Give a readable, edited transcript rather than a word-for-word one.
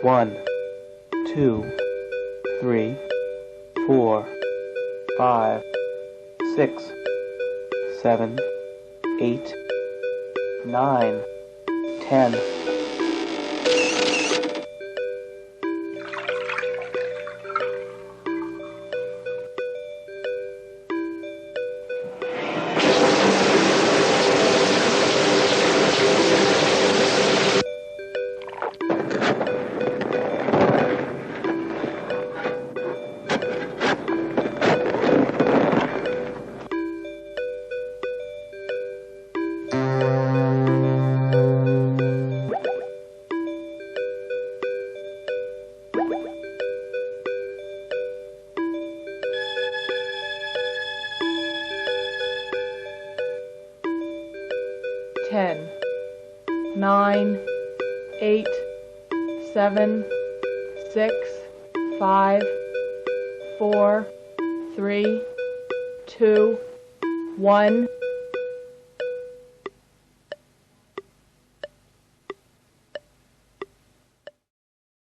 1, 2, 3, 4, 5, 6, 7, 8, 9, 10. 10, 9, 8, 7, 6, 5, 4, 3, 2, 1.